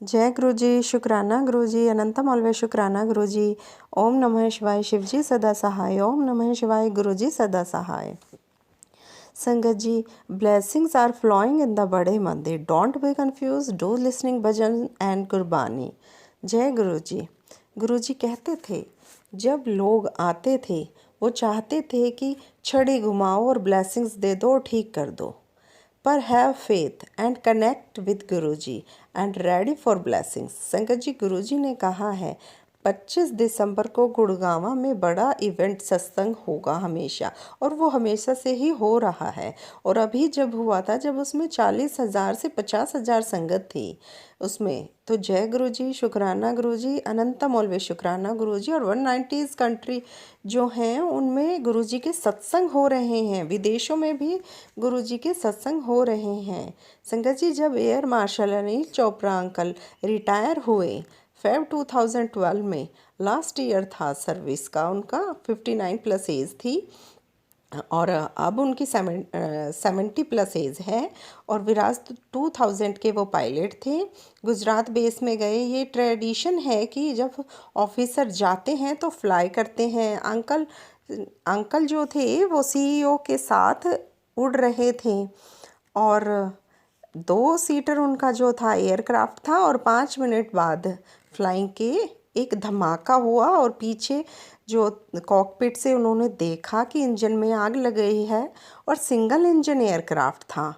जय गुरु जी, शुक्राना गुरु जी, अनंतम अलवे शुक्राना गुरु जी। ओम नमः शिवाय, शिव जी सदा सहाय। ओम नमः शिवाय, गुरु जी सदा सहाय। संगत जी, blessings are flowing in the बड़े मंदिर। Don't be confuse, do listening bhajan and Gurbani. जय गुरु जी। गुरु जी कहते थे, जब लोग आते थे वो चाहते थे कि छड़ी घुमाओ और ब्लेसिंग्स दे दो, ठीक कर दो। पर have faith and connect with Guruji and ready for blessings. संगत जी, गुरुजी ने कहा है 25 दिसंबर को गुड़गांव में बड़ा इवेंट सत्संग होगा हमेशा, और वो हमेशा से ही हो रहा है। और अभी जब हुआ था, जब उसमें 40,000 से 50,000 संगत थी उसमें, तो जय गुरु जी, शुक्राना गुरु जी, अनंतम ऑलवे शुक्राना गुरु जी। और 190 कंट्री जो हैं उनमें गुरु जी के सत्संग हो रहे हैं, विदेशों में भी गुरु जी के सत्संग हो रहे हैं। संगत जी, जब air marshal Anil Chopra uncle retire हुए फेब 2012 में, लास्ट ईयर था सर्विस का उनका, 59 प्लस एज थी, और अब उनकी 70 प्लस एज है। और विराज 2000 के वो पायलट थे, गुजरात बेस में गए। ये ट्रेडिशन है कि जब ऑफिसर जाते हैं तो फ्लाई करते हैं। अंकल जो थे वो सीईओ के साथ उड़ रहे थे, और 2 सीटर उनका जो था एयरक्राफ्ट था, और 5 मिनट बाद फ्लाइंग के एक धमाका हुआ, और पीछे जो कॉकपिट से उन्होंने देखा कि इंजन में आग लग गई है, और सिंगल इंजन एयरक्राफ्ट था।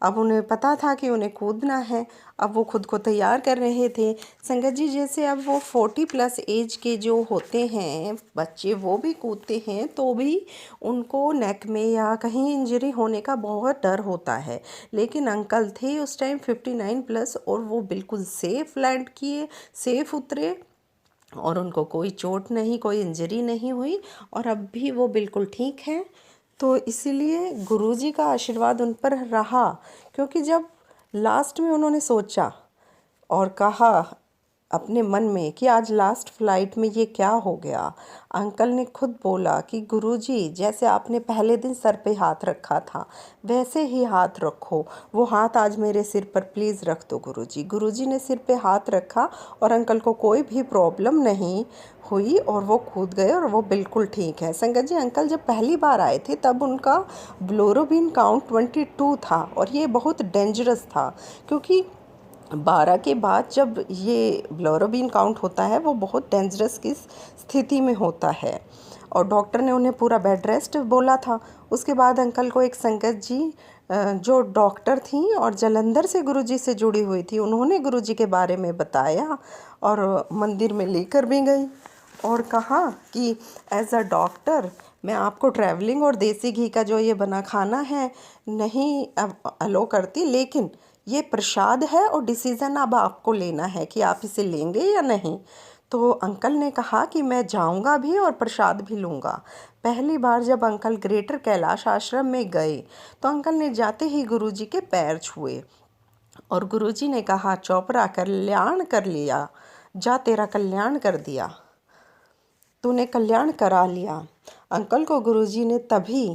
अब उन्हें पता था कि उन्हें कूदना है। अब वो खुद को तैयार कर रहे थे। संगत जी, जैसे अब वो 40 प्लस एज के जो होते हैं बच्चे, वो भी कूदते हैं तो भी उनको नेक में या कहीं इंजरी होने का बहुत डर होता है। लेकिन अंकल थे उस टाइम 59 प्लस, और वो बिल्कुल सेफ़ लैंड किए, सेफ़ उतरे, और उनको कोई चोट नहीं, कोई इंजरी नहीं हुई, और अब भी वो बिल्कुल ठीक हैं। तो इसीलिए गुरुजी का आशीर्वाद उन पर रहा, क्योंकि जब लास्ट में उन्होंने सोचा और कहा अपने मन में कि आज लास्ट फ्लाइट में ये क्या हो गया, अंकल ने खुद बोला कि गुरुजी, जैसे आपने पहले दिन सर पे हाथ रखा था वैसे ही हाथ रखो। वो हाथ आज मेरे सिर पर प्लीज़ रख दो गुरुजी। गुरुजी ने सिर पे हाथ रखा और अंकल को कोई भी प्रॉब्लम नहीं हुई, और वो कूद गए और वो बिल्कुल ठीक है। संगत जी, अंकल जब पहली बार आए थे तब उनका ब्लोरोबिन काउंट 22 था, और ये बहुत डेंजरस था, क्योंकि 12 के बाद जब ये ब्लोरोबिन काउंट होता है वो बहुत डेंजरस की स्थिति में होता है, और डॉक्टर ने उन्हें पूरा बेड रेस्ट बोला था। उसके बाद अंकल को एक संगत जी जो डॉक्टर थी और जलंधर से गुरुजी से जुड़ी हुई थी, उन्होंने गुरुजी के बारे में बताया, और मंदिर में लेकर भी गई, और कहा कि एज अ डॉक्टर मैं आपको ट्रैवलिंग और देसी घी का जो ये बना खाना है नहीं अलो करती, लेकिन ये प्रसाद है और डिसीज़न अब आपको लेना है कि आप इसे लेंगे या नहीं। तो अंकल ने कहा कि मैं जाऊंगा भी और प्रसाद भी लूँगा। पहली बार जब अंकल ग्रेटर कैलाश आश्रम में गए तो अंकल ने जाते ही गुरुजी के पैर छुए, और गुरुजी ने कहा, चोपड़ा कल्याण कर लिया, जा तेरा कल्याण कर दिया, तूने कल्याण करा लिया। अंकल को गुरुजी ने तभी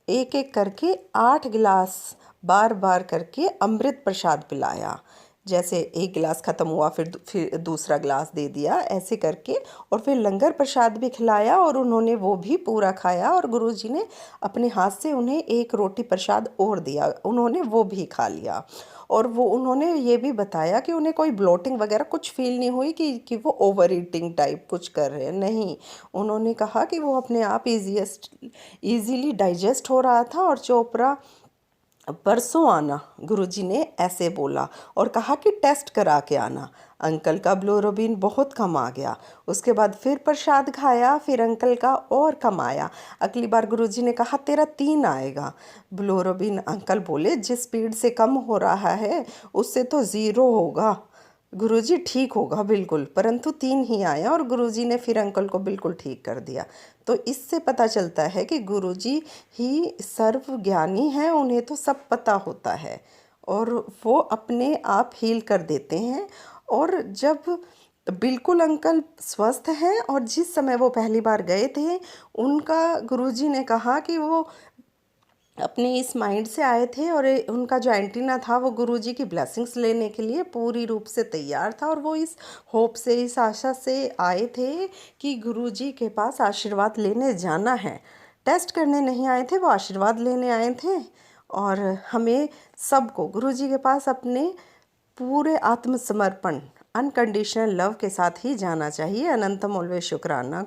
एक एक करके 8 गिलास बार बार करके अमृत प्रसाद पिलाया। जैसे एक गिलास ख़त्म हुआ फिर दूसरा गिलास दे दिया, ऐसे करके, और फिर लंगर प्रसाद भी खिलाया, और उन्होंने वो भी पूरा खाया, और गुरुजी ने अपने हाथ से उन्हें एक रोटी प्रसाद और दिया, उन्होंने वो भी खा लिया। और वो उन्होंने ये भी बताया कि उन्हें कोई ब्लोटिंग वगैरह कुछ फील नहीं हुई कि वो ओवर ईटिंग टाइप कुछ कर रहे हैं, नहीं। उन्होंने कहा कि वो अपने आप ईजीली डाइजेस्ट हो रहा था। और चोपड़ा परसों आना, गुरुजी ने ऐसे बोला, और कहा कि टेस्ट करा के आना। अंकल का ब्लोरोबिन बहुत कम आ गया। उसके बाद फिर प्रसाद खाया, फिर अंकल का और कम आया। अगली बार गुरुजी ने कहा तेरा 3 आएगा ब्लोरोबिन। अंकल बोले जिस स्पीड से कम हो रहा है उससे तो 0 होगा गुरुजी, ठीक होगा बिल्कुल, परंतु 3 ही आया, और गुरुजी ने फिर अंकल को बिल्कुल ठीक कर दिया। तो इससे पता चलता है कि गुरुजी ही सर्व ज्ञानी हैं, उन्हें तो सब पता होता है, और वो अपने आप हील कर देते हैं। और जब बिल्कुल अंकल स्वस्थ हैं, और जिस समय वो पहली बार गए थे उनका गुरुजी ने कहा कि वो अपने इस माइंड से आए थे और उनका जो एंटीना था वो गुरुजी की ब्लेसिंग्स लेने के लिए पूरी रूप से तैयार था, और वो इस होप से, इस आशा से आए थे कि गुरुजी के पास आशीर्वाद लेने जाना है। टेस्ट करने नहीं आए थे, वो आशीर्वाद लेने आए थे। और हमें सबको गुरुजी के पास अपने पूरे आत्मसमर्पण, अनकंडीशनल लव के साथ ही जाना चाहिए। अनंतम ऑलवेज शुक्राना।